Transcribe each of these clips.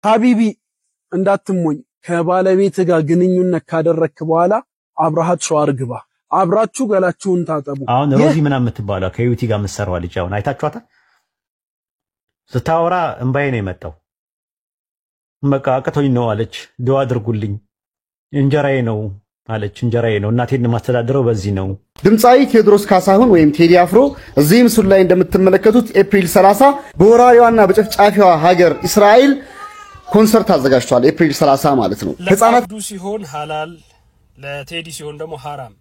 ሀቢቢ እንዳትሞኝ ከባለቤት ጋር ግንኙነት ካደረክ በኋላ አብራሃት ሸዋር ግባ አብራችሁ ገላችሁን ታጠቡ አሁን ሮዚ ምናምን የምትባለው ከዩቲ ጋር መሰራው ልጅ አሁን አይታችኋታ ስታወራ እንባዬ ነው የመጣው በቃ አቀቶኝ ነው አለች ዱአ አድርጉልኝ እንጀራዬ ነው አለች እንጀራዬ ነው እናቴን ማስተዳደረው በዚህ ነው ድምጻዊ ቴዎድሮስ ካሳሁን ወይም ቴዲ አፍሮ እዚህ ምስሉ ላይ እንደምትመለከቱት ኤፕሪል 30 በወራሪዋና በጨፍጫፊዋ ሀገር እስራኤል ኮንሰርት አዘጋጅቷል ኤፕሪል 30 ማለት ነው ህፃናት ዱ ሲሆን ሐላል ለቴዲ ሲሆን ደግሞ ሐራም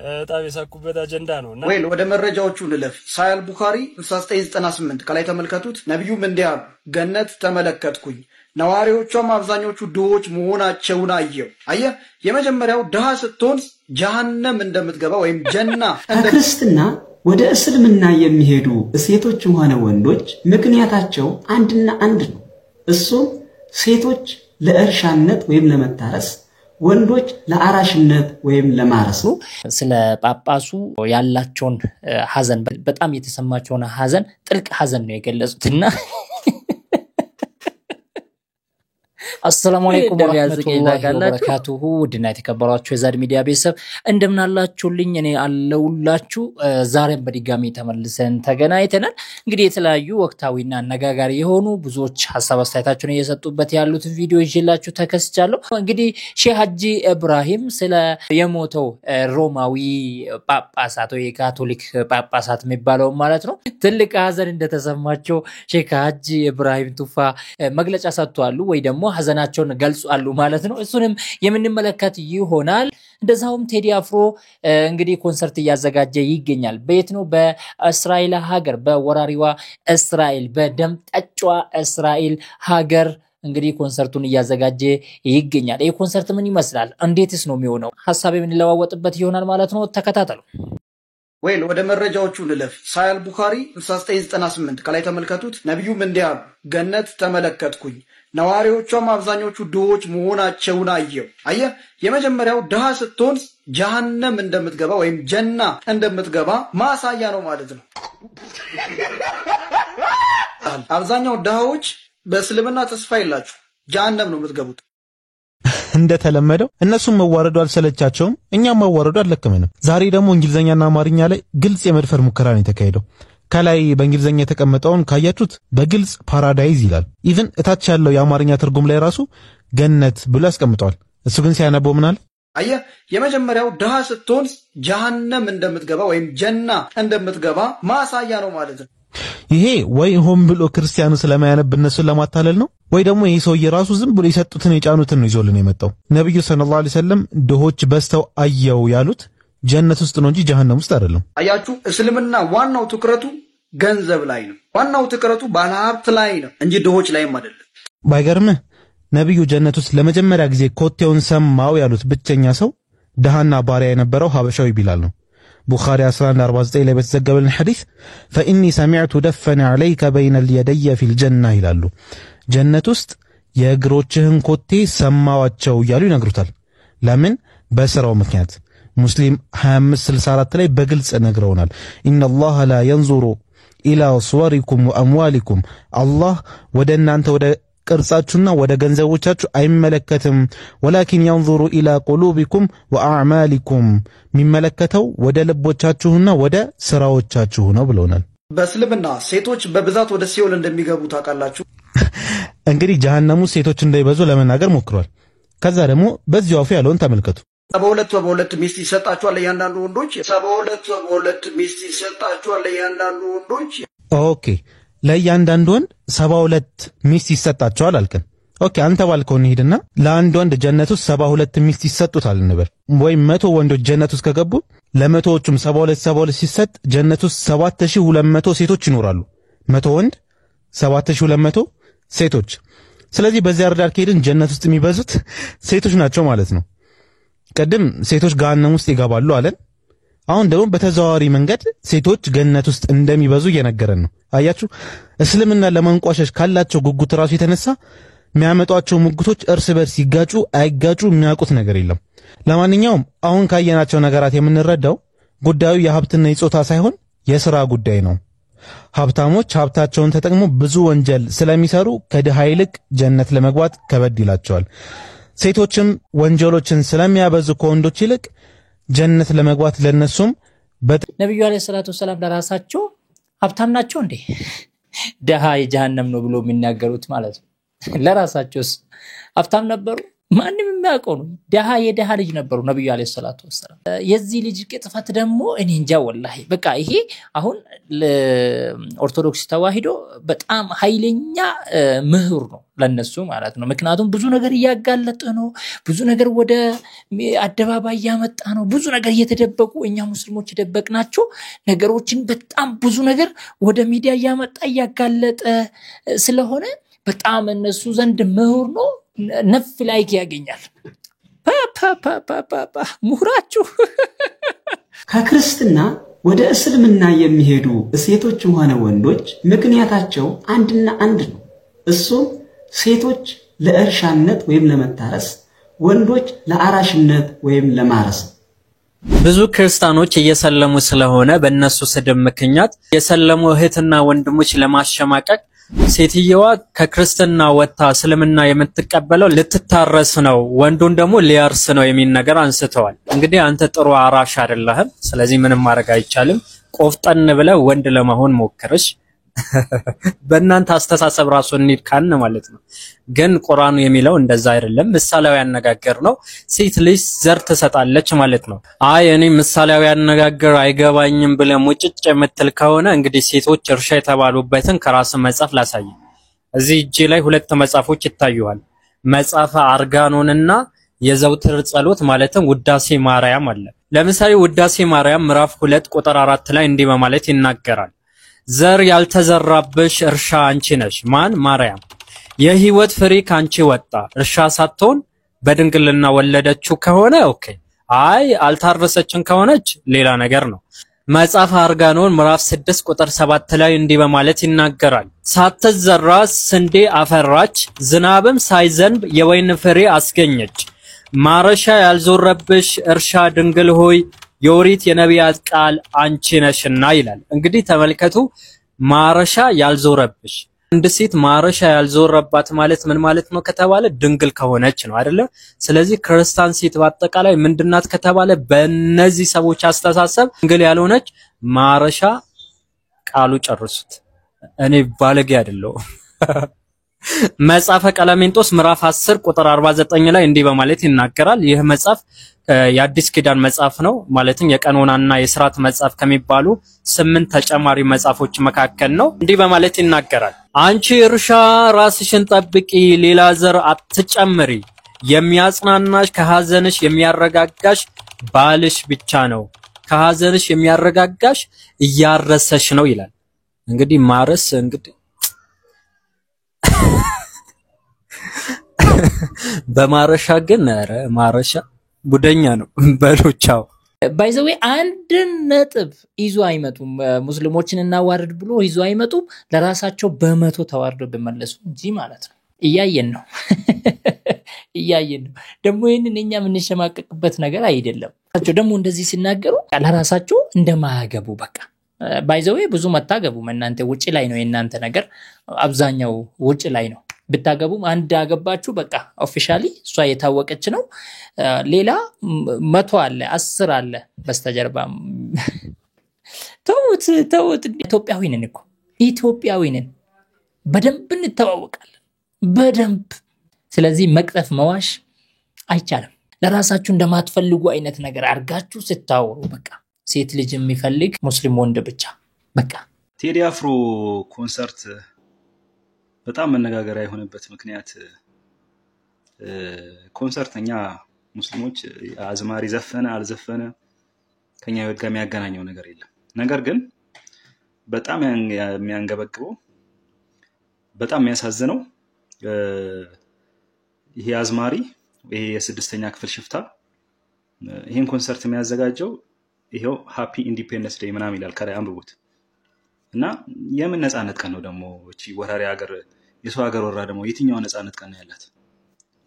በጣም የሳኩበት አጀንዳ ነውና ወይል ወደ መረጃዎቹ ልለፍ ሳይል ቡኻሪ 6998 ከላይ ተመልከቱት ነብዩም እንዲያ ገነት ተመለከትኩኝ ነዋሪዎቿም አብዛኞቹ ድሆች መሆናቸውን አየው አየ የመጀመሪያው ድሃ ስትሆን ጀሃነም እንደምትገባ ወይም ጀና ክርስትና ወደ እስልምና የሚሄዱ ሴቶችም ሆነ ወንዶች ምክንያታቸው አንድና አንድ ነው እሱ ሴቶች ለእርሻነት ወይም ለመታረስ ወንዶች ለአራሽነት ወይም ለማረስ ነው ስለ ጳጳሱ ያላቸውን ሐዘን በጣም የተሰማቸውን ሐዘን ጥልቅ ሐዘን ነው የገለጹትና አሰላሙ አለይኩም ወራህመቱላሂ ወበረካቱሁ ድና የተከበራችሁ የዛድ ሚዲያ ቤተሰብ እንደምናላችሁልኝ እኔ አለውላችሁ ዛሬም በድጋሚ ተመልሰን ተገናኝተናል እንግዲህ የተለያዩ ወቅታዊና አነጋጋሪ የሆኑ ብዙዎች ሐሳብ አስተያየታቸውን እየሰጡበት ያሉት ቪዲዮ ይዤላችሁ ተከስቻለሁ እንግዲህ ሼህ ሀጂ ኢብራሂም ስለ የሞተው ሮማዊ ጳጳሳት ወይ ካቶሊክ ጳጳሳት የሚባለው ማለት ነው ትልቅ ሐዘን እንደተሰማቸው ሼህ ሀጂ ኢብራሂም ቱፋ መግለጫ ሰጥቷሉ ወይ ደግሞ ሐዘናቸውን ገልጿሉ ማለት ነው እሱንም የምንመለከት ይሆናል እንደዛውም ቴዲ አፍሮ እንግዲህ ኮንሰርት ያዘጋጀ ይገኛል በየት ነው በእስራኤል ሀገር በወራሪዋ እስራኤል በደምጠጫዋ እስራኤል ሀገር እንግዲህ ኮንሰርቱን ያዘጋጀ ይገኛል ይሄ ኮንሰርት ምን ይመስላል እንዴትስ ነው የሚሆነው ሐሳብ የምንለዋወጥበት ይሆናል ማለት ነው ተከታተሉ ወይል ወደ መረጃዎቹ ልለፍ ሳይል ቡኻሪ 6998 ከላይ ተመልከቱት ነብዩም እንዲያ ገነት ተመለከትኩኝ ነዋሪዎቿም አብዛኞቹ ድሆች መሆናቸውን አየው አየ የመጀመሪያው ድሃ ስትሆን ጀሃነም እንደምትገባ ወይም ጀና እንደምትገባ ማሳያ ነው ማለት ነው አብዛኛው ድሃዎች በእስልምና ተስፋ የላችሁ ጀሃነም ነው የምትገቡት እንደተለመደው እነሱም መዋረዱ አልሰለቻቸውም እኛም መዋረዱ አልለከመንም ዛሬ ደግሞ እንግሊዘኛና አማርኛ ላይ ግልጽ የመድፈር ሙከራ ነው የተካሄደው ከላይ በእንግሊዘኛ የተቀመጠውን ካያችሁት በግልጽ ፓራዳይዝ ይላል ኢቭን እታች ያለው የአማርኛ ትርጉም ላይ ራሱ ገነት ብሎ ያስቀምጣል እሱ ግን ሲያነበው ምናል አየ የመጀመሪያው ድሃ ስትሆን ጀሃነም እንደምትገባ ወይም ጀና እንደምትገባ ማሳያ ነው ማለት ነው ይሄ ወይ ሆም ብሎ ክርስቲያኑ ስለማያነብ እነሱን ለማታለል ነው ወይ ደግሞ ይሄ ሰው የራሱ ዝም ብሎ የሰጡትን የጫኑትን ነው ይዞልን የመጣው ነብዩ ሰለላሁ ዐለይሂ ወሰለም ድሆች በስተው አየው ያሉት ጀነት ውስጥ ነው እንጂ ጀሃነም ውስጥ አይደለም አያችሁ እስልምና ዋናው ትኩረቱ ገንዘብ ላይ ነው ዋናው ትኩረቱ ባለሀብት ላይ ነው እንጂ ድሆች ላይም አይደለም ባይገርምህ ነብዩ ጀነት ውስጥ ለመጀመሪያ ጊዜ ኮቴውን ሰማው ያሉት ብቸኛ ሰው ደሃና ባሪያ የነበረው ሀበሻዊ ቢላል ነው ቡኻሪ 1149 ላይ በተዘገበልን ሐዲስ فاني سمعت دفن عليك بين اليدي في الجنه ይላሉ ጀነት ውስጥ የእግሮችህን ኮቴ ሰማዋቸው ያሉ ይነግሩታል ለምን በስራው ምክንያት ሙስሊም 2564 ላይ በግልጽ ነግረውናል ان الله لا ينظر الى صوركم واموالكم الله ወደ እናንተ ወደ ቅርጻችሁና ወደ ገንዘቦቻችሁ አይመለከትም ولكن ينظر الى قلوبكم واعمالكم የሚመለከተው ወደ ልቦቻችሁና ወደ ስራዎቻችሁ ነው ብለውናል በእስልምና ሴቶች በብዛት ወደ ሲኦል እንደሚገቡ ታውቃላችሁ እንግዲህ ጀሃነሙ ሴቶች እንዳይበዙ ለመናገር ሞክሯል ከዛ ደግሞ በዚሁ አፉ ያለውን ተመልከቱ 72 ሚስት ይሰጣቸዋል ለያንዳንዱ ወንዶች 72 ሚስት ይሰጣቸዋል ለያንዳንዱ ወንዶች ኦኬ ለያንዳንዱ ወንድ 72 ሚስት ይሰጣቸዋል አልከን ኦኬ አንተ ባልከው እንሂድና ለአንድ ወንድ ጀነት ውስጥ 72 ሚስት ይሰጡታል እንበል ወይ 100 ወንዶች ጀነት ውስጥ ከገቡ ለመቶዎቹም 72 ሲሰጥ ጀነት ውስጥ 7200 ሴቶች ይኖራሉ 100 ወንድ 7200 ሴቶች ስለዚህ በዚያ አርዳር ከሄድን ጀነት ውስጥ የሚበዙት ሴቶች ናቸው ማለት ነው ቀደም ሴቶች ገሃነም ውስጥ ይገባሉ አለን አሁን ደግሞ በተዘዋዋሪ መንገድ ሴቶች ገነት ውስጥ እንደሚበዙ እየነገረን ነው አያችሁ እስልምና ለማንቋሸሽ ካላቸው ጉጉት ራሱ የተነሳ የሚያመጧቸው ሙግቶች እርስ በርስ ይጋጩ አይጋጩ የሚያውቁት ነገር የለም ለማንኛውም አሁን ካየናቸው ነገራት የምንረዳው ጉዳዩ የሀብትና የጾታ ሳይሆን የሥራ ጉዳይ ነው ሀብታሞች ሀብታቸውን ተጠቅሞ ብዙ ወንጀል ስለሚሰሩ ከድሃ ይልቅ ጀነት ለመግባት ከበድ ይላቸዋል። ሴቶችም ወንጀሎችን ስለሚያበዙ ከወንዶች ይልቅ ጀነት ለመግባት ለነሱም ነብዩ አለይሂ ሰላቱ ወሰለም ለራሳቸው ሀብታም ናቸው እንዴ? ደሃ የጀሃነም ነው ብሎ የሚናገሩት ማለት ነው። ለራሳቸውስ ሀብታም ነበሩ? ማንንም የሚያውቀው ነው። ደሃ የደሃ ልጅ ነበሩ ነብዩ አለይሂ ሰላቱ ወሰለም። የዚህ ልጅ ቅጥፈት ደግሞ እኔ እንጃ ወላሂ። በቃ ይሄ አሁን ለኦርቶዶክስ ተዋሂዶ በጣም ኃይለኛ ምህር ነው ለነሱ ማለት ነው። ምክንያቱም ብዙ ነገር ያጋለጠ ነው፣ ብዙ ነገር ወደ አደባባይ ያመጣ ነው፣ ብዙ ነገር እየተደበቁ እኛ ሙስሊሞች ደበቅናቸው ነገሮችን በጣም ብዙ ነገር ወደ ሚዲያ ያመጣ ያጋለጠ ስለሆነ በጣም እነሱ ዘንድ ምህር ነው። ነፍ ላይክ ያገኛል ሙህራችሁ። ከክርስትና ወደ እስልምና የሚሄዱ ሴቶችም ሆነ ወንዶች ምክንያታቸው አንድና አንድ ነው። እሱም ሴቶች ለእርሻነት ወይም ለመታረስ፣ ወንዶች ለአራሽነት ወይም ለማረስ። ብዙ ክርስቲያኖች እየሰለሙ ስለሆነ በእነሱ ስድብ ምክንያት የሰለሙ እህትና ወንድሞች ለማሸማቀቅ ሴትየዋ ከክርስትና ወጣ እስልምና የምትቀበለው ልትታረስ ነው፣ ወንዱን ደግሞ ሊያርስ ነው የሚል ነገር አንስተዋል። እንግዲህ አንተ ጥሩ አራሽ አይደለህም፣ ስለዚህ ምንም ማድረግ አይቻልም። ቆፍጠን ብለህ ወንድ ለመሆን ሞክርሽ። በእናንተ አስተሳሰብ ራሱ እንሂድ ካልን ማለት ነው። ግን ቁርአኑ የሚለው እንደዛ አይደለም፣ ምሳሌያዊ አነጋገር ነው። ሴት ልጅ ዘር ትሰጣለች ማለት ነው። አይ እኔ ምሳሌያዊ አነጋገር አይገባኝም ብለህ ሙጭጭ የምትል ከሆነ እንግዲህ ሴቶች እርሻ የተባሉበትን ከራስ መጽሐፍ ላሳይ። እዚህ እጄ ላይ ሁለት መጽሐፎች ይታዩዋል። መጽሐፈ አርጋኖንና የዘውትር ጸሎት ማለትም ውዳሴ ማርያም አለ። ለምሳሌ ውዳሴ ማርያም ምዕራፍ 2 ቁጥር 4 ላይ እንዲህ በማለት ይናገራል። ዘር ያልተዘራብሽ እርሻ አንቺ ነሽ። ማን? ማርያም። የህይወት ፍሬ ካንቺ ወጣ። እርሻ ሳትሆን በድንግልና ወለደችው ከሆነ ኦኬ። አይ አልታረሰችን ከሆነች ሌላ ነገር ነው። መጽሐፈ አርጋኖን ምዕራፍ 6 ቁጥር 7 ላይ እንዲህ በማለት ይናገራል። ሳትዘራ ስንዴ አፈራች፣ ዝናብም ሳይዘንብ የወይን ፍሬ አስገኘች። ማረሻ ያልዞረብሽ እርሻ ድንግል ሆይ የኦሪት የነቢያት ቃል አንቺ ነሽና ይላል። እንግዲህ ተመልከቱ፣ ማረሻ ያልዞረብሽ። አንድ ሴት ማረሻ ያልዞረባት ማለት ምን ማለት ነው ከተባለ ድንግል ከሆነች ነው አይደለ? ስለዚህ ክርስቲያን ሴት በአጠቃላይ ምንድናት ከተባለ በእነዚህ ሰዎች አስተሳሰብ ድንግል ያልሆነች ማረሻ። ቃሉ ጨርሱት፣ እኔ ባለጌ አይደለሁም። መጽሐፈ ቀለሜንጦስ ምዕራፍ 10 ቁጥር 49 ላይ እንዲህ በማለት ይናገራል። ይህ መጽሐፍ የአዲስ ኪዳን መጽሐፍ ነው። ማለትም የቀኖናና የሥርዓት መጽሐፍ ከሚባሉ 8 ተጨማሪ መጽሐፎች መካከል ነው። እንዲህ በማለት ይናገራል። አንቺ እርሻ ራስሽን ጠብቂ፣ ሌላ ዘር አትጨምሪ። የሚያጽናናሽ ከሐዘንሽ የሚያረጋጋሽ ባልሽ ብቻ ነው። ከሐዘንሽ የሚያረጋጋሽ እያረሰሽ ነው ይላል። እንግዲህ ማረስ እንግዲህ በማረሻ ግን ኧረ ማረሻ ጉደኛ ነው በሎቻው። ባይዘዌ አንድ ነጥብ ይዞ አይመጡም። ሙስሊሞችን እናዋርድ ብሎ ይዞ አይመጡም። ለራሳቸው በመቶ ተዋርዶ በመለሱ እንጂ ማለት ነው። እያየን ነው እያየን ነው። ደግሞ ይሄንን እኛ የምንሸማቀቅበት ነገር አይደለም። ደግሞ እንደዚህ ሲናገሩ ለራሳቸው እንደማያገቡ በቃ ባይዘዌ ብዙ መታገቡም እናንተ ውጪ ላይ ነው የእናንተ ነገር፣ አብዛኛው ውጪ ላይ ነው። ብታገቡም አንድ አገባችሁ በቃ ኦፊሻሊ እሷ የታወቀች ነው። ሌላ 100 አለ 10 አለ በስተጀርባ። ተውት። ኢትዮጵያዊ ነን እኮ ኢትዮጵያዊ ነን፣ በደንብ እንተዋወቃለን በደንብ። ስለዚህ መቅጠፍ መዋሽ አይቻልም። ለራሳችሁ እንደማትፈልጉ አይነት ነገር አርጋችሁ ስታወሩ በቃ ሴት ልጅ የሚፈልግ ሙስሊም ወንድ ብቻ በቃ። ቴዲ አፍሮ ኮንሰርት በጣም መነጋገሪያ የሆነበት ምክንያት ኮንሰርተኛ ሙስሊሞች አዝማሪ ዘፈነ አልዘፈነ ከኛ ህይወት ጋር የሚያገናኘው ነገር የለም። ነገር ግን በጣም የሚያንገበግበው በጣም የሚያሳዝነው ይሄ አዝማሪ ይሄ የ6ኛ ክፍል ሽፍታ ይሄን ኮንሰርት የሚያዘጋጀው ይሄው ሃፒ ኢንዲፔንደንስ ዴይ ምናምን ይላል። ከላይ አንብቡት። እና የምን ነፃነት ቀን ነው ደግሞ እቺ ወራሪ ሀገር የሰው ሀገር ወራ ደግሞ የትኛው ነፃነት ቀን ነው ያላት?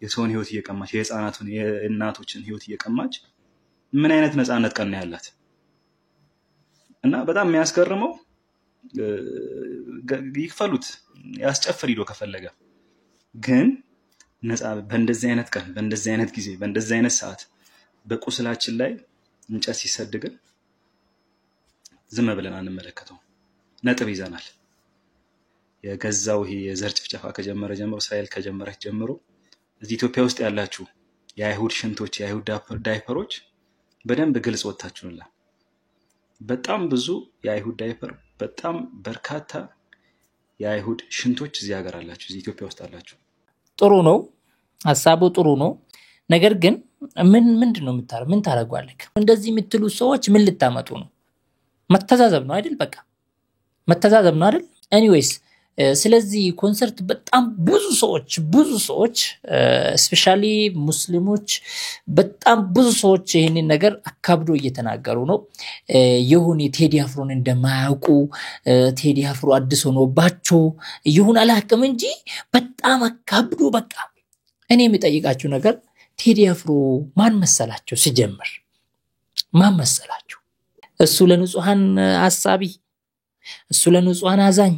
የሰውን ህይወት እየቀማች የህፃናቱን የእናቶችን ህይወት እየቀማች ምን አይነት ነፃነት ቀን ነው ያላት? እና በጣም የሚያስገርመው ይክፈሉት ያስጨፍር ሂዶ ከፈለገ ግን ነፃ በእንደዚህ አይነት ቀን በእንደዚህ አይነት ጊዜ በእንደዚህ አይነት ሰዓት በቁስላችን ላይ እንጨት ሲሰድግን ዝም ብለን አንመለከተው ነጥብ ይዘናል የገዛው ይሄ የዘር ጭፍጨፋ ከጀመረ ጀምሮ እስራኤል ከጀመረች ጀምሮ እዚህ ኢትዮጵያ ውስጥ ያላችሁ የአይሁድ ሽንቶች የአይሁድ ዳይፐሮች በደንብ ግልጽ ወጣችሁላ በጣም ብዙ የአይሁድ ዳይፐር በጣም በርካታ የአይሁድ ሽንቶች እዚህ ሀገር አላችሁ እዚህ ኢትዮጵያ ውስጥ አላችሁ ጥሩ ነው ሐሳቡ ጥሩ ነው ነገር ግን ምንድነው ምን ታረጋለህ እንደዚህ የምትሉ ሰዎች ምን ልታመጡ ነው መተዛዘብ ነው አይደል በቃ መተዛዘብ ነው አይደል ኤኒዌይስ ስለዚህ ኮንሰርት በጣም ብዙ ሰዎች ስፔሻሊ ሙስሊሞች በጣም ብዙ ሰዎች ይሄንን ነገር አካብዶ እየተናገሩ ነው ይሁን ቴዲ አፍሮን እንደማያውቁ ቴዲ አፍሮ አዲስ ሆኖባቸው ይሁን አላቀም እንጂ በጣም አካብዶ በቃ እኔ የሚጠይቃችሁ ነገር ቴዲ አፍሮ ማን መሰላችሁ ሲጀምር ማን መሰላችሁ እሱ ለንጹሃን አሳቢ እሱ ለንጹሃን አዛኝ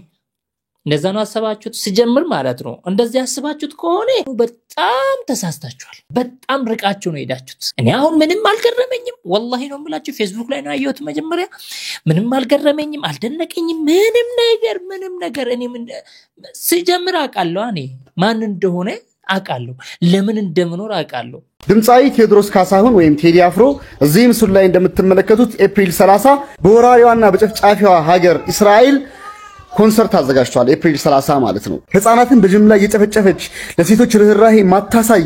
እንደዛ ነው አሰባችሁት ሲጀምር ማለት ነው እንደዚህ አስባችሁት ከሆነ በጣም ተሳስታችኋል በጣም ርቃችሁ ነው ሄዳችሁት እኔ አሁን ምንም አልገረመኝም ወላሂ ነው የምላችሁ ፌስቡክ ላይ ነው ያየሁት መጀመሪያ ምንም አልገረመኝም አልደነቀኝም ምንም ነገር እኔ ሲጀምር አቃለሁ እኔ ማን እንደሆነ አቃለሁ ለምን እንደምኖር አቃለሁ ድምጻዊ ቴዎድሮስ ካሳሁን ወይም ቴዲ አፍሮ እዚህ ምስሉ ላይ እንደምትመለከቱት ኤፕሪል 30 በወራሪዋና በጨፍጫፊዋ ሀገር እስራኤል ኮንሰርት አዘጋጅቷል ኤፕሪል 30 ማለት ነው ህፃናትን በጅምላ እየጨፈጨፈች ለሴቶች ርህራሄ ማታሳይ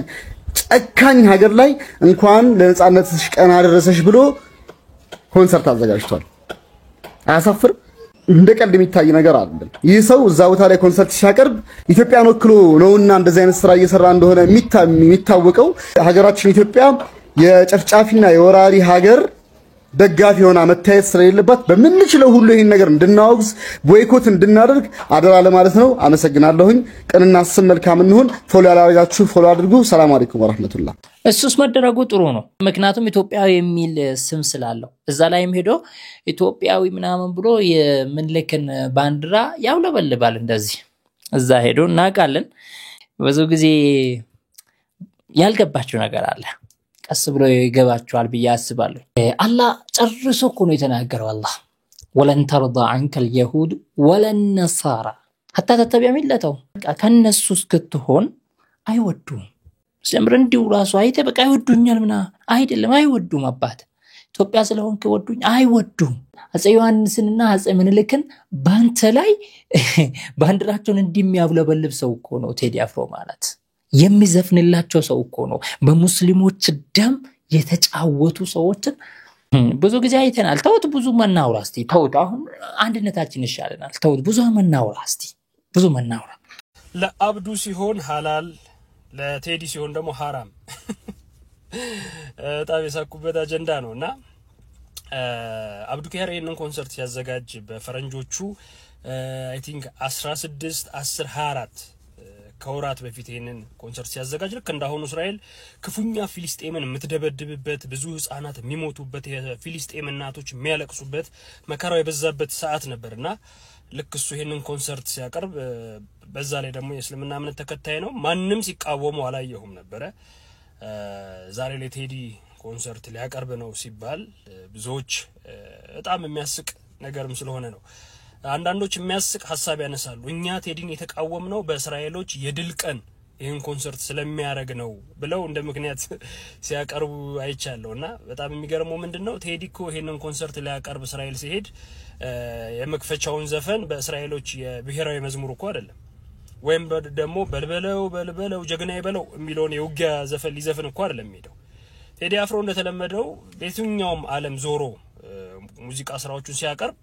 ጨካኝ ሀገር ላይ እንኳን ለነጻነትሽ ቀን አደረሰሽ ብሎ ኮንሰርት አዘጋጅቷል አያሳፍር እንደ ቀልድ የሚታይ ነገር አይደለም ይህ ሰው እዛ ቦታ ላይ ኮንሰርት ሲያቀርብ ኢትዮጵያን ወክሎ ነውና እንደዚህ አይነት ስራ እየሰራ እንደሆነ የሚታወቀው ሀገራችን ኢትዮጵያ የጨፍጫፊና የወራሪ ሀገር ደጋፊ ሆና መታየት ስለሌለባት በመንችለው ሁሉ ይሄን ነገር እንድናወግዝ ቦይኮት እንድናደርግ አደራ ለማለት ነው አመሰግናለሁኝ ቀንና ስም መልካም እንሁን ፎሎ ያላረጋችሁ ፎሎ አድርጉ ሰላም አለይኩም ወራህመቱላህ እሱስ መደረጉ ጥሩ ነው ምክንያቱም ኢትዮጵያዊ የሚል ስም ስላለው እዛ ላይም ሄዶ ኢትዮጵያዊ ምናምን ብሎ የምንልክን ባንዲራ ያውለበልባል እንደዚህ እዛ ሄዶ እናቃለን ብዙ ጊዜ ያልገባችሁ ነገር አለ ቀስ ብሎ ይገባችኋል ብዬ አስባለሁ አላህ ጨርሶ እኮ ነው የተናገረው አላህ ወለን ተርዳ عنك اليهود ولا النصارى حتى تتبع ملتهم ከነሱ እስክትሆን አይወዱም ስለምር እንዲው ራሱ አይተ በቃ አይወዱኛል ምና አይደለም አይወዱም አባት ኢትዮጵያ ስለሆንክ ይወዱኝ አይወዱም አፄ ዮሐንስንና አፄ ምኒልክን ባንተ ላይ ባንዲራቸውን እንዲሚያብለበልብ ሰው እኮ ነው ቴዲ አፍሮ ማለት የሚዘፍንላቸው ሰው እኮ ነው በሙስሊሞች ደም የተጫወቱ ሰዎችን ብዙ ጊዜ አይተናል ተውት ብዙ መናውራ እስቲ ተውት አሁን አንድነታችን ይሻለናል ተውት ብዙ መናውራ እስቲ ብዙ መናውራ ለአብዱ ሲሆን ሐላል ለቴዲ ሲሆን ደግሞ حرام በጣም የሳኩበት አጀንዳ ነውና አብዱ ኪያር ይሄንን ኮንሰርት ሲያዘጋጅ በፈረንጆቹ አይ ቲንክ 16 10 24 ከወራት በፊት ይሄንን ኮንሰርት ሲያዘጋጅ ልክ እንዳሁኑ እስራኤል ክፉኛ ፊሊስጤምን የምትደበድብበት ብዙ ህፃናት የሚሞቱበት የፊሊስጤም እናቶች የሚያለቅሱበት መከራው የበዛበት ሰዓት ነበርና ልክ እሱ ይሄንን ኮንሰርት ሲያቀርብ በዛ ላይ ደግሞ የእስልምና እምነት ተከታይ ነው ማንንም ሲቃወሙ አላየሁም ነበር ዛሬ ላይ ቴዲ ኮንሰርት ሊያቀርብ ነው ሲባል ብዙዎች በጣም የሚያስቅ ነገርም ስለሆነ ነው አንዳንዶች የሚያስቅ ሐሳብ ያነሳሉ እኛ ቴዲን የተቃወምነው በእስራኤሎች የድል ቀን ይሄን ኮንሰርት ስለሚያረግ ነው ብለው እንደ ምክንያት ሲያቀርቡ አይቻለውና በጣም የሚገርመው ምንድነው ቴዲኮ ይሄንን ኮንሰርት ሊያቀርብ እስራኤል ሲሄድ የመክፈቻውን ዘፈን በእስራኤሎች የብሔራዊ መዝሙር እኮ አይደለም ወይም ደግሞ በልበለው ጀግና ይበለው የሚለውን የውጊያ ዘፈን ሊዘፍን እኮ አይደለም ሄደው ቴዲ አፍሮ እንደተለመደው በየትኛውም ዓለም ዞሮ ሙዚቃ ስራዎቹን ሲያቀርብ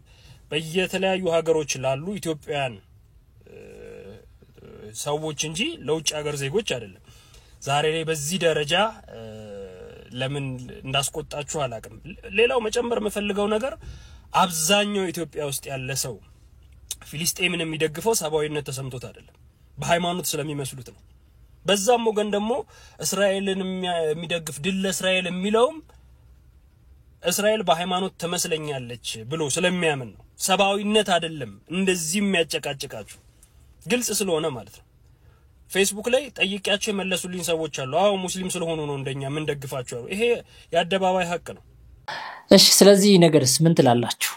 በየተለያዩ ሀገሮች ላሉ ኢትዮጵያውያን ሰዎች እንጂ ለውጭ ሀገር ዜጎች አይደለም ዛሬ ላይ በዚህ ደረጃ ለምን እንዳስቆጣችሁ አላቅም ሌላው መጨመር መፈልገው ነገር አብዛኛው ኢትዮጵያ ውስጥ ያለ ሰው ፊሊስጤምን የሚደግፈው ሰባዊነት ተሰምቶት አይደለም በሃይማኖት ስለሚመስሉት ነው በዛም ወገን ደግሞ እስራኤልን የሚደግፍ ድል እስራኤል የሚለውም እስራኤል በሃይማኖት ተመስለኛለች ብሎ ስለሚያምን ነው ሰባዊነት አይደለም እንደዚህ የሚያጨቃጭቃችሁ ግልጽ ስለሆነ ማለት ነው። ፌስቡክ ላይ ጠይቂያቸው የመለሱልኝ ሰዎች አሉ። አዎ ሙስሊም ስለሆኑ ነው እንደኛ ምን ደግፋቸው። ይሄ የአደባባይ ሀቅ ነው። እሺ ስለዚህ ነገርስ ምን ትላላችሁ?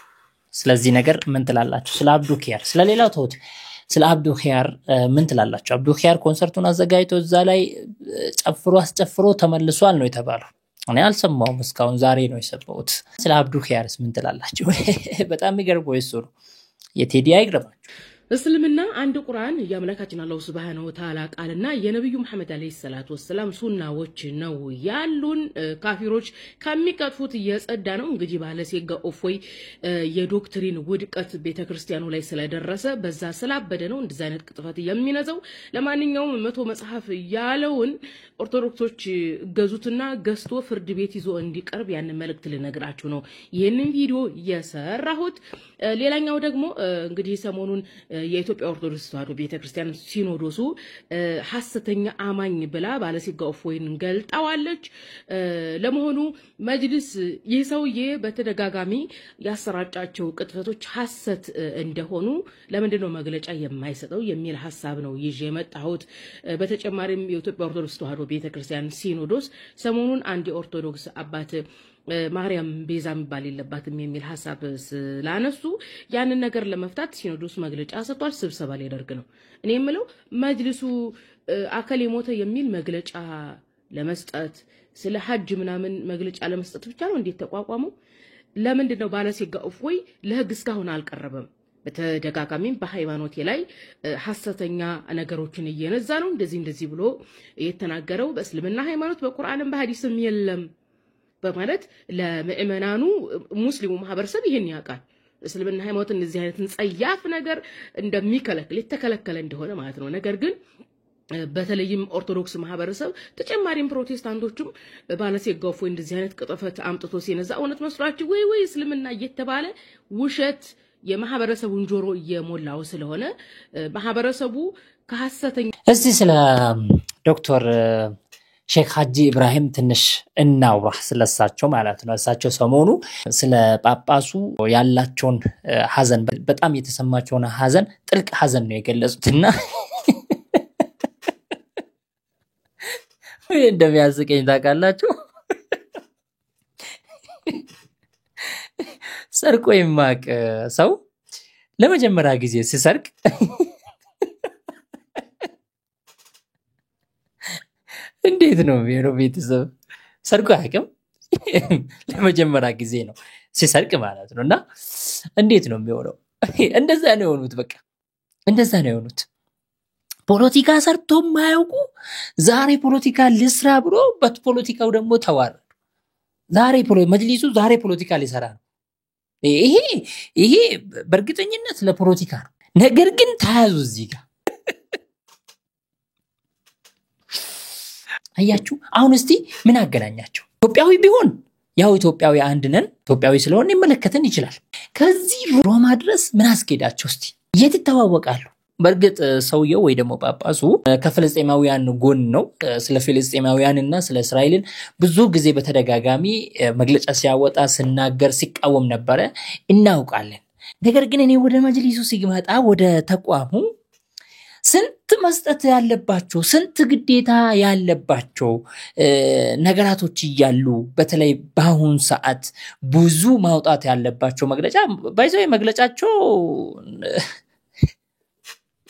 ስለዚህ ነገር ምን ትላላችሁ? ስለ አብዱ ኪያር ስለሌላው ተውት። ስለ አብዱ ኪያር ምን ትላላችሁ? አብዱ ኪያር ኮንሰርቱን አዘጋጅቶ እዛ ላይ ጨፍሮ አስጨፍሮ ተመልሷል ነው የተባለው። እኔ አልሰማውም እስካሁን ዛሬ ነው የሰማሁት። ስለ አብዱ ኪያርስ ምን ትላላችሁ? በጣም የሚገርመው እሱ ነው። የቴዲ አይግረማችሁ። እስልምና አንድ ቁርአን ያመለካችን አላህ Subhanahu Wa Ta'ala ቃልና የነብዩ መሐመድ አለይሂ ሰላቱ ወሰለም ሱናዎች ነው ያሉን ካፊሮች ከሚቀጥፉት የጸዳ ነው። እንግዲህ ባለ ሲጋ ኦፎይ የዶክትሪን ውድቀት ቤተክርስቲያኑ ላይ ስለደረሰ በዛ ስላበደ ነው እንደዛ አይነት ቅጥፈት የሚነዘው። ለማንኛውም 100 መጽሐፍ ያለውን ኦርቶዶክሶች ገዙትና ገስቶ ፍርድ ቤት ይዞ እንዲቀርብ ያን መልእክት ልነግራችሁ ነው ይሄንን ቪዲዮ የሰራሁት። ሌላኛው ደግሞ እንግዲህ ሰሞኑን የኢትዮጵያ ኦርቶዶክስ ተዋሕዶ ቤተክርስቲያን ሲኖዶሱ ሐሰተኛ አማኝ ብላ ባለሲጋ ኦፎይን ገልጣዋለች። ለመሆኑ መጅልስ ይህ ሰውዬ በተደጋጋሚ ያሰራጫቸው ቅጥፈቶች ሐሰት እንደሆኑ ለምንድነው መግለጫ የማይሰጠው የሚል ሐሳብ ነው ይዤ የመጣሁት። በተጨማሪም የኢትዮጵያ ኦርቶዶክስ ተዋሕዶ ቤተክርስቲያን ሲኖዶስ ሰሞኑን አንድ ኦርቶዶክስ አባት ማርያም ቤዛ የሚባል የለባትም የሚል ሐሳብ ስላነሱ ያንን ነገር ለመፍታት ሲኖዶስ መግለጫ ሰጥቷል። ስብሰባ ላይ ደርግ ነው። እኔ የምለው መጅልሱ አከል የሞተ የሚል መግለጫ ለመስጠት ስለ ሐጅ ምናምን መግለጫ ለመስጠት ብቻ ነው እንዴት ተቋቋመው? ለምንድነው ባለሲጋ ኦፎይ ለህግ እስካሁን አልቀረበም? በተደጋጋሚም በሃይማኖቴ ላይ ሐሰተኛ ነገሮችን እየነዛ ነው እንደዚህ ብሎ የተናገረው በእስልምና ሃይማኖት በቁርአንም በሐዲስም የለም በማለት ለምእመናኑ ሙስሊሙ ማህበረሰብ ይሄን ያውቃል። እስልምና ሃይማኖት እንደዚህ አይነትን ጸያፍ ነገር እንደሚከለክል የተከለከለ እንደሆነ ማለት ነው። ነገር ግን በተለይም ኦርቶዶክስ ማህበረሰብ ተጨማሪም ፕሮቴስታንቶችም ባለሲጋ ኦፎይ እንደዚህ አይነት ቅጥፈት አምጥቶ ሲነዛ እውነት መስሏችሁ ወይ እስልምና እየተባለ ውሸት የማህበረሰቡን ጆሮ እየሞላው ስለሆነ ማህበረሰቡ ከሐሰተኛ እስቲ ስለ ዶክተር ሼክ ሀጂ ኢብራሂም ትንሽ እናውራ ስለሳቸው ማለት ነው። እሳቸው ሰሞኑ ስለ ጳጳሱ ያላቸውን ሐዘን በጣም የተሰማቸውን ሐዘን ጥልቅ ሐዘን ነው የገለጹትና እንደሚያስቀኝ ታውቃላችሁ። ሰርቆ የማቅ ሰው ለመጀመሪያ ጊዜ ሲሰርቅ እንዴት ነው የሚሆነው? ቤተሰብ ሰርቆ አያውቅም። ለመጀመሪያ ጊዜ ነው ሲሰርቅ ማለት ነውና እንዴት ነው የሚሆነው? እንደዛ ነው የሆኑት። በቃ እንደዛ ነው የሆኑት። ፖለቲካ ሰርቶ ማያውቁ ዛሬ ፖለቲካ ልስራ ብሎ በፖለቲካው ደግሞ ተዋረዱ። ዛሬ መጅሊሱ ዛሬ ፖለቲካ ሊሰራ ነው። ይሄ በእርግጠኝነት ለፖለቲካ ነው። ነገር ግን ተያዙ እዚህ ጋር አያችሁ። አሁን እስቲ ምን አገናኛቸው? ኢትዮጵያዊ ቢሆን ያው ኢትዮጵያዊ አንድ ነን፣ ኢትዮጵያዊ ስለሆነ ይመለከተን ይችላል። ከዚህ ሮማ ድረስ ምን አስኬዳቸው? እስቲ የት ተዋወቃሉ? በእርግጥ ሰውየው ወይ ደግሞ ጳጳሱ ከፍልስጤማውያን ጎን ነው። ስለ ፍልስጤማውያንና ስለ እስራኤልን ብዙ ጊዜ በተደጋጋሚ መግለጫ ሲያወጣ ሲናገር ሲቃወም ነበረ እናውቃለን። ነገር ግን እኔ ወደ መጅሊሱ ሲመጣ ወደ ተቋሙ ስንት መስጠት ያለባቸው ስንት ግዴታ ያለባቸው ነገራቶች እያሉ በተለይ በአሁን ሰዓት ብዙ ማውጣት ያለባቸው መግለጫ ባይዘው መግለጫቸው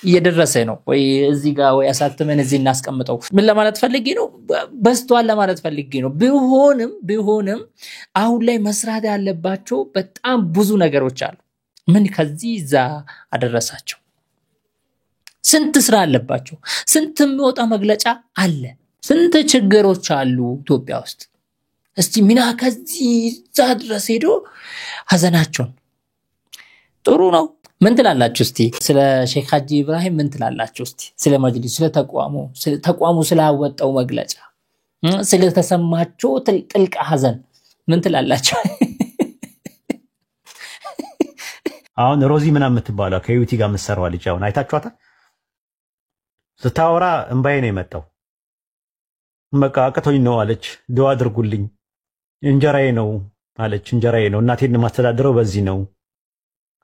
እየደረሰ ነው ወይ እዚህ ጋር ወይ አሳተመን እዚህ እናስቀምጠው ምን ለማለት ፈልጌ ነው? በስቷል ለማለት ፈልጌ ነው። ቢሆንም አሁን ላይ መስራት ያለባቸው በጣም ብዙ ነገሮች አሉ። ምን ከዚህ ዛ አደረሳቸው? ስንት ስራ አለባቸው። ስንት የሚወጣ መግለጫ አለ። ስንት ችግሮች አሉ ኢትዮጵያ ውስጥ። እስቲ ሚና ከዚህ ዛ ድረስ ሄዶ ሐዘናቸውን ጥሩ ነው። ምን ትላላችሁ? እስቲ ስለ ሼክ ሀጂ ኢብራሂም ምን ትላላችሁ? እስቲ ስለ መጅሊስ ስለ ተቋሙ ስላወጣው መግለጫ ስለ ተሰማቸው ጥልቅ ሐዘን ምን ትላላችሁ? አሁን ሮዚ ምናምን የምትባለው ከዩቲ ጋር መሰራው ልጅ አሁን አይታችኋታል? ስታወራ እንባዬ ነው የመጣው። በቃ አቅቶኝ ነው አለች። ዱአ አድርጉልኝ እንጀራዬ ነው አለች። እንጀራዬ ነው እናቴን ማስተዳድረው በዚህ ነው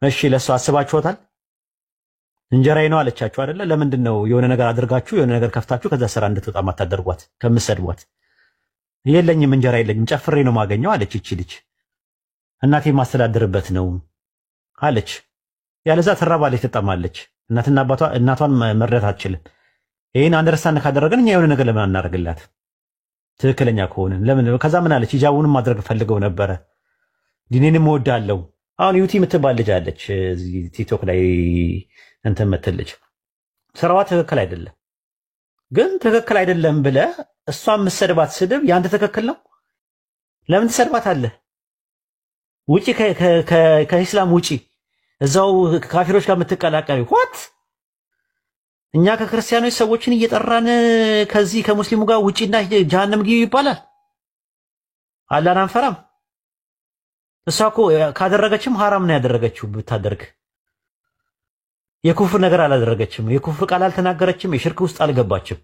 እሺ ለሱ አስባችሁታል? እንጀራዬ ነው አለቻችሁ አይደለ? ለምንድን ነው የሆነ ነገር አድርጋችሁ የሆነ ነገር ከፍታችሁ ከዛ ስራ እንድትወጣ ማታደርጓት? ከምትሰድቧት የለኝም እንጀራ የለኝም ጨፍሬ ነው ማገኘው አለች እቺ ልጅ። እናቴ ማስተዳደርበት ነው አለች። ያለዛ ትራባለች፣ ትጠማለች። እናቷን መርዳት አትችልም። ይሄን አንደርስታንድ ካደረገን እኛ የሆነ ነገር ለምን አናደርግላት? ትክክለኛ ከሆነ ለምን? ከዛ ምን አለች? ሂጃቡንም ማድረግ ፈልገው ነበረ፣ ዲኔንም እወዳለሁ። አሁን ዩቲ የምትባል ልጅ አለች ቲክቶክ ላይ እንትን የምትልጅ ስራዋ ትክክል አይደለም። ግን ትክክል አይደለም ብለህ እሷን የምትሰድባት ስድብ ያንተ ትክክል ነው? ለምን ትሰድባታለህ? ውጪ ከኢስላም ውጪ እዛው ካፊሮች ጋር የምትቀላቀሉ what? እኛ ከክርስቲያኖች ሰዎችን እየጠራን ከዚህ ከሙስሊሙ ጋር ውጪና ጀሃነም ግቢ ይባላል? አላህን አንፈራም? እሷ እኮ ካደረገችም ሐራም ነው ያደረገችው። ብታደርግ የኩፍር ነገር አላደረገችም፣ የኩፍር ቃል አልተናገረችም፣ የሽርክ ውስጥ አልገባችም።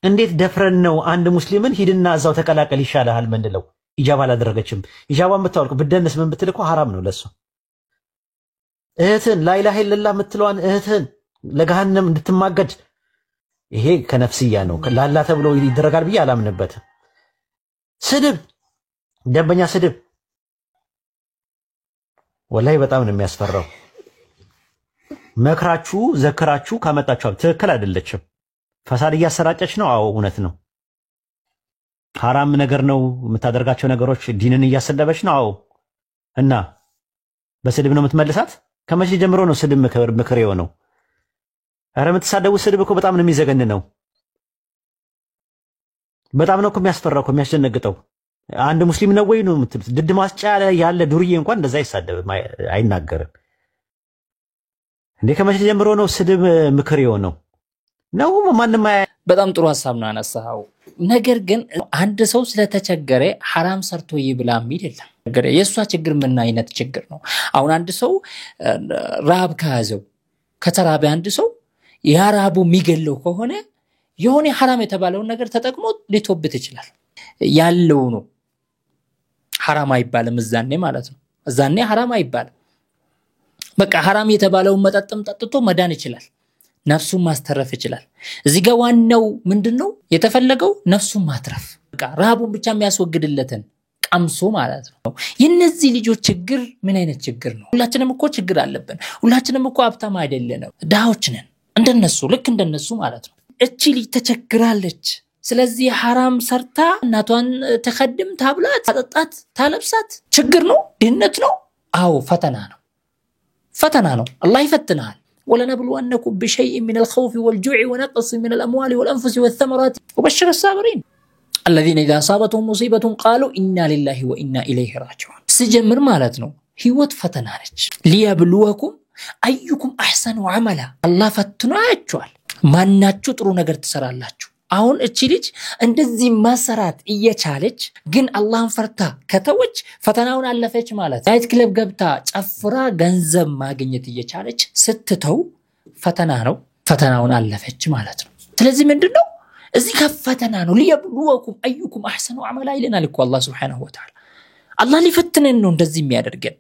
እንዴት ደፍረን ነው አንድ ሙስሊምን ሂድና እዛው ተቀላቀል ይሻልሃል ምንለው? ኢጃባ አላደረገችም። ኢጃባን ብታወልቅ ብደንስ ምን ብትል እኮ ሐራም ነው ለሷ። እህትን ላኢላሃ ኢለላህ የምትለዋን እህትን ለገሃነም እንድትማገድ ይሄ ከነፍስያ ነው። ላላ ተብሎ ይደረጋል ብዬ አላምንበትም። ስድብ፣ ደንበኛ ስድብ ወላሂ በጣም ነው የሚያስፈራው። መክራችሁ ዘክራችሁ ካመጣችሁ ትክክል አይደለችም። ፈሳድ እያሰራጨች ነው። አዎ እውነት ነው። ሐራም ነገር ነው የምታደርጋቸው ነገሮች። ዲንን እያሰደበች ነው። አዎ እና በስድብ ነው የምትመልሳት? ከመቼ ጀምሮ ነው ስድብ ምክር የሆነው? ኧረ የምትሳደቡ ስድብ እኮ በጣም ነው የሚዘገንነው። በጣም ነው እኮ የሚያስፈራው፣ የሚያስደነግጠው። አንድ ሙስሊም ነው ወይ ነው የምትሉት? ድድ ማስጫ ያለ ዱርዬ እንኳን እንደዛ አይሳደብም፣ አይናገርም እንዴ? ከመቼ ጀምሮ ነው ስድብ ምክር የሆነው? ነው ማንንም በጣም ጥሩ ሐሳብ ነው ያነሳው። ነገር ግን አንድ ሰው ስለተቸገረ ሐራም ሰርቶ ይብላ የሚል የለም። የእሷ ችግር ምን አይነት ችግር ነው? አሁን አንድ ሰው ረሃብ ከያዘው ከተራበ አንድ ሰው ያ ረሃቡ የሚገለው ከሆነ የሆነ ሐራም የተባለውን ነገር ተጠቅሞ ሊቶብት ይችላል። ያለው ነው ሐራም አይባልም እዛኔ ማለት ነው። እዛኔ ሐራም አይባልም። በቃ ሐራም የተባለውን መጠጥም ጠጥቶ መዳን ይችላል፣ ነፍሱን ማስተረፍ ይችላል። እዚህ ጋር ዋናው ምንድነው የተፈለገው? ነፍሱን ማትረፍ፣ በቃ ረሃቡን ብቻ የሚያስወግድለትን ቀምሶ ማለት ነው። የነዚህ ልጆች ችግር ምን አይነት ችግር ነው? ሁላችንም እኮ ችግር አለብን። ሁላችንም እኮ ሀብታም አይደለንም፣ ድሃዎች ነን። እንደነሱ ልክ እንደነሱ ማለት ነው። እቺ ልጅ ተቸግራለች። ስለዚህ ሐራም ሰርታ እናቷን ተከድም ታብላት፣ ታጠጣት፣ ታለብሳት ችግር ነው? ድህነት ነው? አዎ ፈተና ነው። ፈተና ነው። አላህ ይፈትናል። ولنبلونكم بشيء من الخوف والجوع ونقص من الأموال والأنفس والثمرات وبشر الصابرين الذين إذا أصابتهم مصيبة قالوا إنا لله وإنا إليه راجعون. سجمر مالتنا هيوت فتنارج ليبلوكم أيكم أحسن عملا. الله فتناچوال ማናችሁ ጥሩ ነገር ትሰራላችሁ። አሁን እቺ ልጅ እንደዚህ ማሰራት እየቻለች ግን አላህን ፈርታ ከተወች ፈተናውን አለፈች ማለት። ናይት ክለብ ገብታ ጨፍራ ገንዘብ ማግኘት እየቻለች ስትተው ፈተና ነው፣ ፈተናውን አለፈች ማለት ነው። ስለዚህ ምንድነው እዚህ ከፈተና ነው። ሊየብሉወኩም አዩኩም አህሰኑ አመላ ይለናል እኮ አላህ Subhanahu Wa Ta'ala። አላህ ሊፈትነን ነው እንደዚህ የሚያደርገን።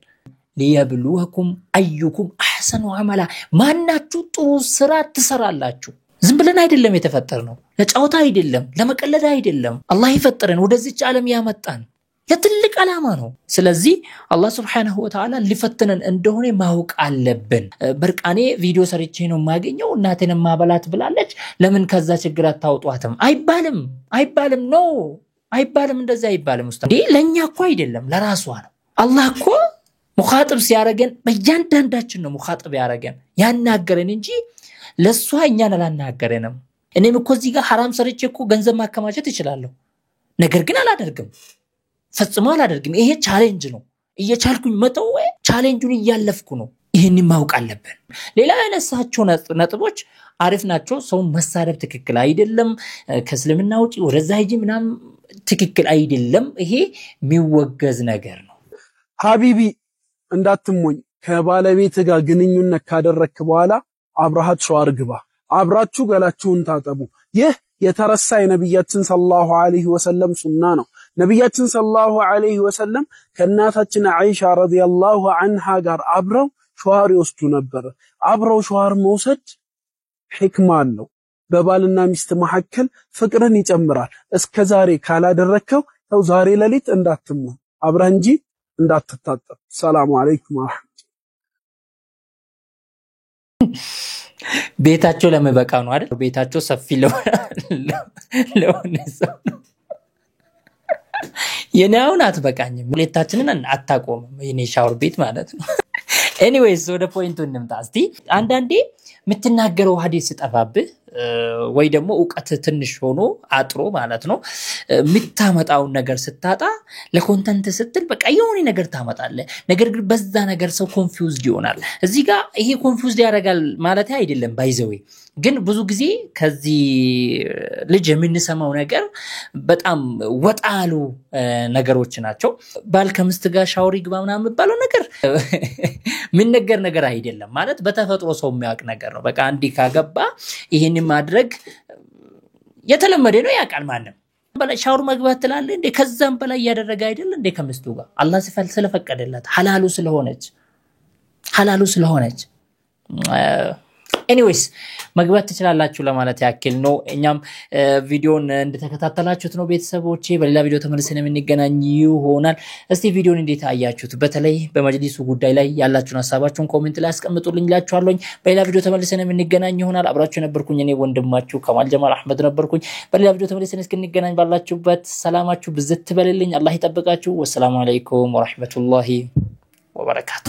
ሊየብሉወኩም አዩኩም አህሰኑ አመላ፣ ማናችሁ ጥሩ ስራ ትሰራላችሁ። ዝም ብለን አይደለም የተፈጠርነው፣ ለጫውታ አይደለም፣ ለመቀለድ አይደለም። አላህ ይፈጠረን ወደዚህ ዓለም ያመጣን ለትልቅ ዓላማ ነው። ስለዚህ አላህ Subhanahu Wa Ta'ala ሊፈትነን እንደሆነ ማወቅ አለብን። በርቃኔ ቪዲዮ ሰርቼ ነው ማገኘው እናቴን ማበላት ብላለች ለምን ከዛ ችግር አታውጧትም? አይባልም፣ አይባልም ነው አይባልም፣ እንደዛ አይባልም። እንዴ ለኛ እኮ አይደለም ለራሷ ነው። አላህ እኮ ሙኻጥብ ሲያረገን በእያንዳንዳችን ነው ሙኻጥብ ያረገን ያናገረን እንጂ ለሷ እኛን አላናገረንም። እኔም እኮ እዚህ ጋር ሐራም ሰርቼ እኮ ገንዘብ ማከማቸት እችላለሁ፣ ነገር ግን አላደርግም፣ ፈጽሞ አላደርግም። ይሄ ቻሌንጅ ነው። እየቻልኩኝ መተው ቻሌንጁን እያለፍኩ ነው። ይሄን ማወቅ አለብን። ሌላ ያነሳቸው ነጥቦች አሪፍ ናቸው። ሰው መሳደብ ትክክል አይደለም፣ ከእስልምና ውጪ ወደዛ ሂጂ ምናም ትክክል አይደለም። ይሄ የሚወገዝ ነገር ነው። ሀቢቢ እንዳትሞኝ፣ ከባለቤት ጋር ግንኙነት ካደረክ በኋላ አብራሃት ሸዋር ግባ፣ አብራችሁ ገላችሁን ታጠቡ። ይህ የተረሳ የነብያችን ሰለላሁ ዐለይሂ ወሰለም ሱና ነው። ነብያችን ሰለላሁ ዐለይሂ ወሰለም ከእናታችን አይሻ ረዲየላሁ ዐንሃ ጋር አብረው ሸዋር ይወስዱ ነበር። አብረው ሸዋር መውሰድ ሕክማ አለው። በባልና ሚስት መሐከል ፍቅርን ይጨምራል። እስከዛሬ ካላደረከው ተው ዛሬ ለሊት እንዳትሙ አብረህ እንጂ እንዳትታጠብ። ሰላም አለይኩም ወራህመቱላህ። ቤታቸው ለመበቃ ነው አይደል? ቤታቸው ሰፊ ለሆነ ሰው የናውን አትበቃኝም። ሁለታችንን አታቆምም። የኔ ሻወር ቤት ማለት ነው። ኤኒዌይስ ወደ ፖይንቱ እንምጣ እስቲ። አንዳንዴ የምትናገረው ሐዲስ ሲጠፋብህ ወይ ደግሞ ዕውቀት ትንሽ ሆኖ አጥሮ ማለት ነው የምታመጣው ነገር ስታጣ ለኮንተንት ስትል በቃ የሆነ ነገር ታመጣለህ። ነገር ግን በዛ ነገር ሰው ኮንፊውዝድ ይሆናል። እዚህ ጋር ይሄ ኮንፊውዝድ ያደርጋል ማለት አይደለም ባይዘዌ፣ ግን ብዙ ጊዜ ከዚህ ልጅ የምንሰማው ነገር በጣም ወጣሉ ነገሮች ናቸው። ባል ከሚስት ጋር ሻወር ይግባ ምናምን የሚባለው ነገር ምን ነገር አይደለም ማለት በተፈጥሮ ሰው የሚያውቅ ነገር ነው። በቃ አንዲ ካገባ ይሄን ማድረግ የተለመደ ነው፣ ያውቃል ማንም። በላይ ሻወር መግባት ትላለ እንደ ከዛም በላይ ያደረገ አይደል እንደ ከሚስቱ ጋር አላህ ስለፈቀደለት ሐላሉ ስለሆነች ኤኒዌይስ መግባት ትችላላችሁ ለማለት ያክል ነው። እኛም ቪዲዮን እንድትከታተላችሁት ነው ቤተሰቦቼ። በሌላ ቪዲዮ ተመልሰን የምንገናኝ ይሆናል። እስቲ ቪዲዮን እንዴት አያችሁት? በተለይ በመጅሊሱ ጉዳይ ላይ ያላችሁን ሐሳባችሁን ኮሜንት ላይ አስቀምጡልኝ እላችኋለሁ። በሌላ ቪዲዮ ተመልሰን የምንገናኝ ይሆናል። አብራችሁ ነበርኩኝ እኔ ወንድማችሁ ከማል ጀማል አህመድ ነበርኩኝ። በሌላ ቪዲዮ ተመልሰን እስክንገናኝ ባላችሁበት ሰላማችሁ ብዝት በልልኝ። አላህ ይጠብቃችሁ። ወሰላሙ አለይኩም ወራህመቱላሂ ወበረካቱ።